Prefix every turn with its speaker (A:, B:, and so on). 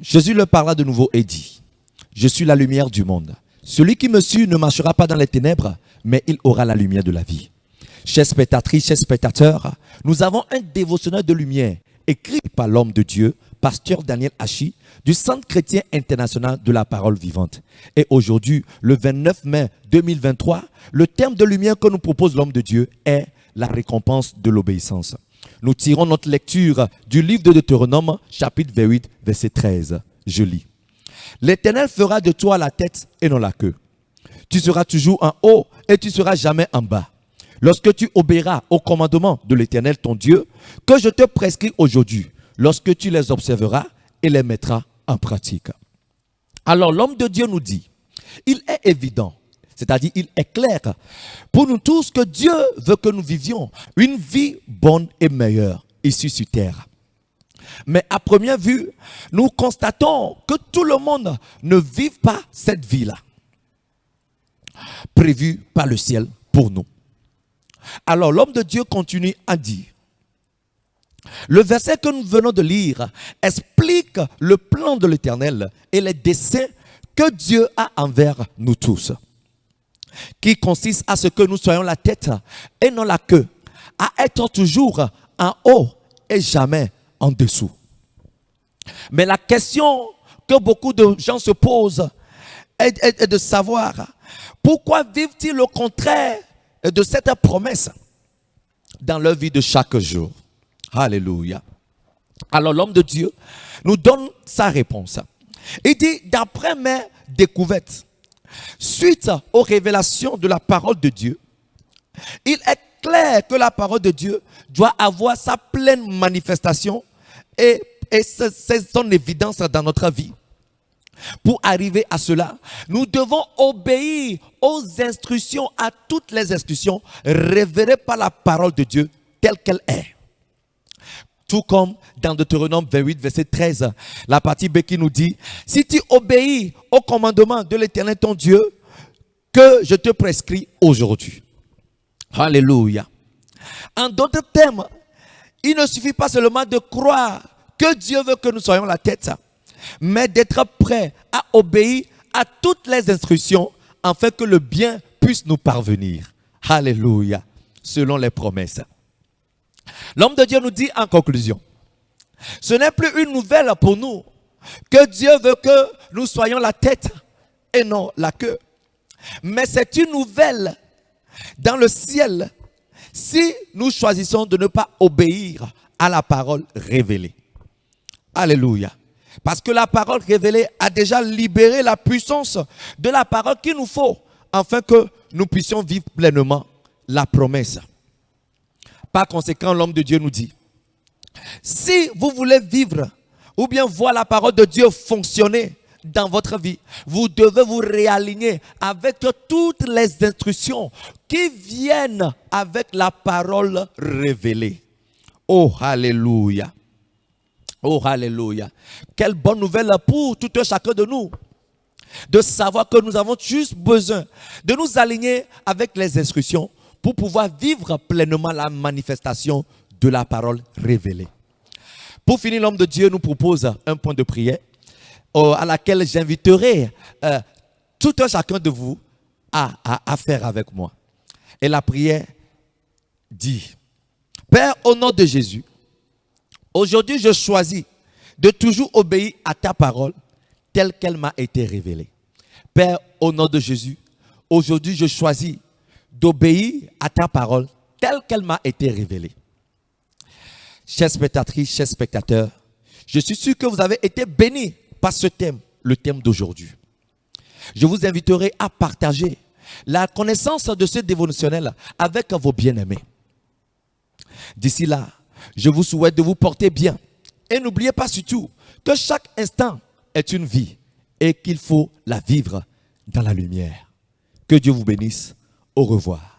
A: Jésus leur parla de nouveau et dit, « Je suis la lumière du monde. Celui qui me suit ne marchera pas dans les ténèbres, mais il aura la lumière de la vie. » Chers spectatrices, chers spectateurs, nous avons un dévotionnel de lumière écrit par l'homme de Dieu, pasteur Daniel Hachi, du Centre chrétien international de la parole vivante. Et aujourd'hui, le 29 mai 2023, le thème de lumière que nous propose l'homme de Dieu est la récompense de l'obéissance. Nous tirons notre lecture du livre de Deutéronome, chapitre 28, verset 13. Je lis. « L'Éternel fera de toi la tête et non la queue. Tu seras toujours en haut et tu seras jamais en bas. Lorsque tu obéiras aux commandements de l'Éternel ton Dieu, que je te prescris aujourd'hui, lorsque tu les observeras et les mettras en pratique. » Alors l'homme de Dieu nous dit, il est évident, c'est-à-dire il est clair pour nous tous que Dieu veut que nous vivions une vie bonne et meilleure ici sur terre. Mais à première vue, nous constatons que tout le monde ne vit pas cette vie-là, prévue par le ciel pour nous. Alors l'homme de Dieu continue à dire, le verset que nous venons de lire explique le plan de l'Éternel et les desseins que Dieu a envers nous tous, qui consiste à ce que nous soyons la tête et non la queue, à être toujours en haut et jamais en dessous. Mais la question que beaucoup de gens se posent est de savoir pourquoi vivent-ils le contraire de cette promesse dans leur vie de chaque jour. Alléluia. Alors l'homme de Dieu nous donne sa réponse. Il dit, d'après mes découvertes, suite aux révélations de la parole de Dieu, il est clair que la parole de Dieu doit avoir sa pleine manifestation et c'est son évidence dans notre vie. Pour arriver à cela, nous devons obéir aux instructions, à toutes les instructions révélées par la parole de Dieu telle qu'elle est. Tout comme dans Deutéronome 28, verset 13, la partie B qui nous dit, si tu obéis au commandement de l'Éternel ton Dieu, que je te prescris aujourd'hui. Alléluia. En d'autres termes, il ne suffit pas seulement de croire que Dieu veut que nous soyons la tête, mais d'être prêt à obéir à toutes les instructions afin que le bien puisse nous parvenir. Alléluia. Selon les promesses. L'homme de Dieu nous dit en conclusion, ce n'est plus une nouvelle pour nous que Dieu veut que nous soyons la tête et non la queue. Mais c'est une nouvelle dans le ciel si nous choisissons de ne pas obéir à la parole révélée. Alléluia. Parce que la parole révélée a déjà libéré la puissance de la parole qu'il nous faut afin que nous puissions vivre pleinement la promesse. Par conséquent, l'homme de Dieu nous dit, si vous voulez vivre ou bien voir la parole de Dieu fonctionner dans votre vie, vous devez vous réaligner avec toutes les instructions qui viennent avec la parole révélée. Oh, alléluia. Oh, alléluia. Quelle bonne nouvelle pour tout un chacun de nous. De savoir que nous avons juste besoin de nous aligner avec les instructions pour pouvoir vivre pleinement la manifestation de la parole révélée. Pour finir, l'homme de Dieu nous propose un point de prière à laquelle j'inviterai tout un chacun de vous à faire avec moi. Et la prière dit, Père, au nom de Jésus, aujourd'hui, je choisis de toujours obéir à ta parole telle qu'elle m'a été révélée. Père, au nom de Jésus, aujourd'hui, je choisis d'obéir à ta parole telle qu'elle m'a été révélée. Chères spectatrices, chers spectateurs, je suis sûr que vous avez été bénis par ce thème, le thème d'aujourd'hui. Je vous inviterai à partager la connaissance de ce dévotionnel avec vos bien-aimés. D'ici là, je vous souhaite de vous porter bien. Et n'oubliez pas surtout que chaque instant est une vie et qu'il faut la vivre dans la lumière. Que Dieu vous bénisse. Au revoir.